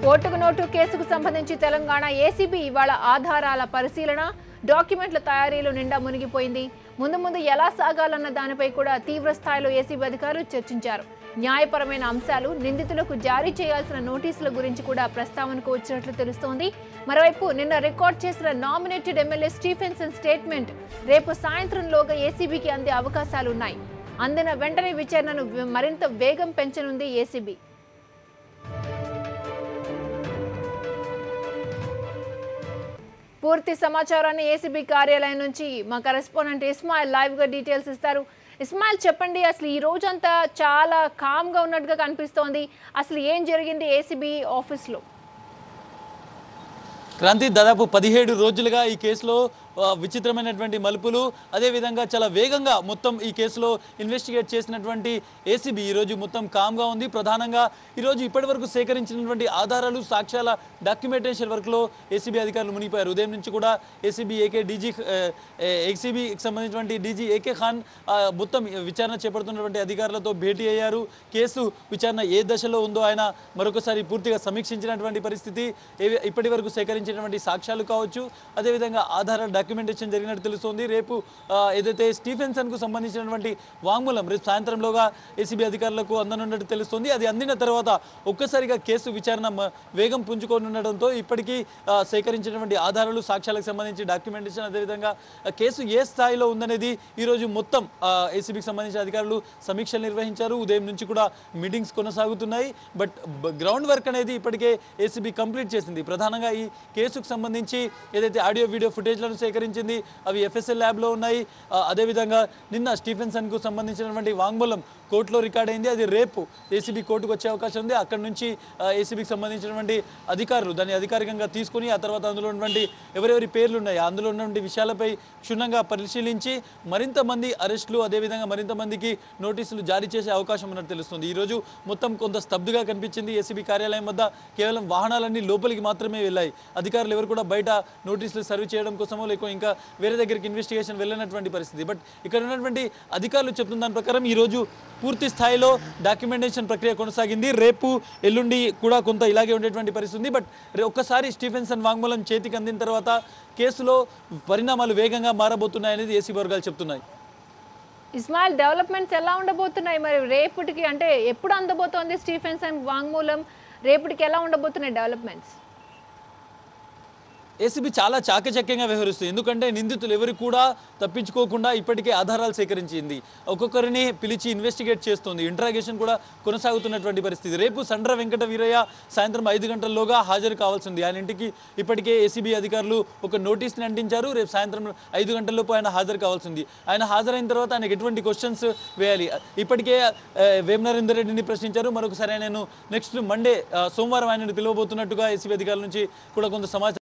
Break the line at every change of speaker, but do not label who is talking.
ఓటుకు నోటు కేసుకు సంబంధించి తెలంగాణ ఏసీబీ ఇవాళ ఆధారాల పరిశీలన, డాక్యుమెంట్ల తయారీలో నిండా మునిగిపోయింది. ముందు ఎలా సాగాలన్న దానిపై కూడా తీవ్ర స్థాయిలో ఏసీబీ అధికారులు చర్చించారు. న్యాయపరమైన అంశాలు, నిందితులకు జారీ చేయాల్సిన నోటీసుల గురించి కూడా ప్రస్తావనకు వచ్చినట్లు తెలుస్తోంది. మరోవైపు నిన్న రికార్డ్ చేసిన నామినేటెడ్ ఎమ్మెల్యే స్టీఫెన్సన్ స్టేట్మెంట్ రేపు సాయంత్రంలోగా ఏసీబీకి అందే అవకాశాలున్నాయి. అందిన వెంటనే విచారణను మరింత వేగం పెంచనుంది ఏసీబీ. పూర్తి సమాచారాన్ని ఏసీబీ కార్యాలయం నుంచి మా కరెస్పాండెంట్ ఇస్మాయిల్ లైవ్ గా డీటెయిల్స్ ఇస్తారు. ఇస్మాయిల్, చెప్పండి, అసలు ఈ రోజంతా చాలా కామ్ గా ఉన్నట్టుగా కనిపిస్తోంది. అసలు ఏం జరిగింది ఏసీబీ ఆఫీస్లో?
క్రాంతి, దాదాపు 17 రోజులుగా ఈ కేసులో విచిత్రమైనటువంటి మలుపులు, అదేవిధంగా చాలా వేగంగా మొత్తం ఈ కేసులో ఇన్వెస్టిగేట్ చేసినటువంటి ఏసీబీ ఈరోజు మొత్తం కామ్గా ఉంది. ప్రధానంగా ఈరోజు ఇప్పటివరకు సేకరించినటువంటి ఆధారాలు, సాక్ష్యాల డాక్యుమెంటేషన్ వర్క్లో ఏసీబీ అధికారులు మునిగిపోయారు. ఉదయం నుంచి కూడా ఏసీబీకి సంబంధించినటువంటి డీజీ ఏకే ఖాన్ మొత్తం విచారణ చేపడుతున్నటువంటి అధికారులతో భేటీ అయ్యారు. కేసు విచారణ ఏ దశలో ఉందో ఆయన మరొకసారి పూర్తిగా సమీక్షించినటువంటి పరిస్థితి. ఇప్పటి వరకు సేకరించినటువంటి సాక్ష్యాలు కావచ్చు, అదేవిధంగా ఆధారాల డాక్యుమెంటేషన్ జరిగినట్టు తెలుస్తోంది. రేపు ఏదైతే స్టీఫెన్సన్కు సంబంధించినటువంటి వాంగ్మూలం రేపు సాయంత్రంలోగా ఏసీబీ అధికారులకు అందనున్నట్టు తెలుస్తోంది. అది అందిన తర్వాత ఒక్కసారిగా కేసు విచారణ వేగం పుంజుకోనుండడంతో ఇప్పటికీ సేకరించినటువంటి ఆధారాలు, సాక్ష్యాలకు సంబంధించి డాక్యుమెంటేషన్, అదేవిధంగా కేసు ఏ స్థాయిలో ఉందనేది ఈరోజు మొత్తం ఏసీబీకి సంబంధించిన అధికారులు సమీక్షలు నిర్వహించారు. ఉదయం నుంచి కూడా మీటింగ్స్ కొనసాగుతున్నాయి. బట్ గ్రౌండ్ వర్క్ అనేది ఇప్పటికే ఏసీబీ కంప్లీట్ చేసింది. ప్రధానంగా ఈ కేసుకు సంబంధించి ఏదైతే ఆడియో వీడియో ఫుటేజ్లను సేకరించింది అవి ఎఫ్ఎస్ఎల్ ల్యాబ్లో ఉన్నాయి. అదేవిధంగా నిన్న స్టీఫెన్సన్కు సంబంధించినటువంటి వాంగ్మూలం కోర్టులో రికార్డ్ అయింది. అది రేపు ఏసీబీ కోర్టుకు వచ్చే అవకాశం ఉంది. అక్కడి నుంచి ఏసీబీకి సంబంధించినటువంటి అధికారులు దాన్ని అధికారికంగా తీసుకుని ఆ తర్వాత అందులో ఉన్నటువంటి ఎవరెవరి పేర్లు ఉన్నాయి, అందులో ఉన్నటువంటి విషయాలపై క్షుణ్ణంగా పరిశీలించి మరింత మంది అరెస్టులు, అదేవిధంగా మరింత మందికి నోటీసులు జారీ చేసే అవకాశం ఉన్నట్టు తెలుస్తుంది. ఈరోజు మొత్తం కొంత స్తబ్దుగా కనిపించింది. ఏసీబీ కార్యాలయం వద్ద కేవలం వాహనాలన్నీ లోపలికి మాత్రమే వెళ్ళాయి. అధికారులు ఎవరు కూడా బయట నోటీసులు సర్వ్ చేయడం కోసమో లేక ఇంకా వేరే దగ్గరికి ఇన్వెస్టిగేషన్ వెళ్ళినటువంటి పరిస్థితి. బట్ ఇక్కడ ఉన్నటువంటి అధికారులు చెప్తున్న దాని ప్రకారం ఈరోజు పూర్తి స్థాయిలో డాక్యుమెంటేషన్ ప్రక్రియ కొనసాగింది. రేపు ఎల్లుండి కూడా కొంత ఇలాగే ఉండేటువంటి పరిస్థితి ఉంది. బట్ ఒక్కసారి స్టీఫెన్సన్ వాంగ్మూలం చేతికి అందిన తర్వాత కేసులో పరిణామాలు వేగంగా మారబోతున్నాయనేది ఏసీబీ వర్గాలు చెప్తున్నాయి.
ఇస్మాయిల్, డెవలప్మెంట్స్ ఎలా ఉండబోతున్నాయి మరి రేపటికి? అంటే ఎప్పుడు అందబోతోంది స్టీఫెన్సన్ వాంగ్మూలం? రేపటికి ఎలా ఉండబోతున్నాయి డెవలప్మెంట్స్?
ఏసీబీ చాలా చాకచక్యంగా వ్యవహరిస్తుంది. ఎందుకంటే నిందితులు ఎవరు కూడా తప్పించుకోకుండా ఇప్పటికే ఆధారాలు సేకరించింది. ఒక్కొక్కరిని పిలిచి ఇన్వెస్టిగేట్ చేస్తుంది. ఇంట్రాగేషన్ కూడా కొనసాగుతున్నటువంటి పరిస్థితి. రేపు సండ్ర వెంకట వీరయ్య సాయంత్రం 5 గంటల్లోగా హాజరు కావాల్సింది. ఆయన ఇంటికి ఇప్పటికే ఏసీబీ అధికారులు ఒక నోటీస్ని అంటించారు. రేపు సాయంత్రం 5 గంటలలోపు ఆయన హాజరు కావాల్సింది. ఆయన హాజరైన తర్వాత ఆయనకు ఎటువంటి క్వశ్చన్స్ వేయాలి? ఇప్పటికే వేమనరేందర్ రెడ్డిని ప్రశ్నించారు. మరొకసారి ఆయన నెక్స్ట్ మండే సోమవారం ఆయనను పిలవబోతున్నట్టుగా ఏసీబీ అధికారుల నుంచి కూడా కొంత సమాచారం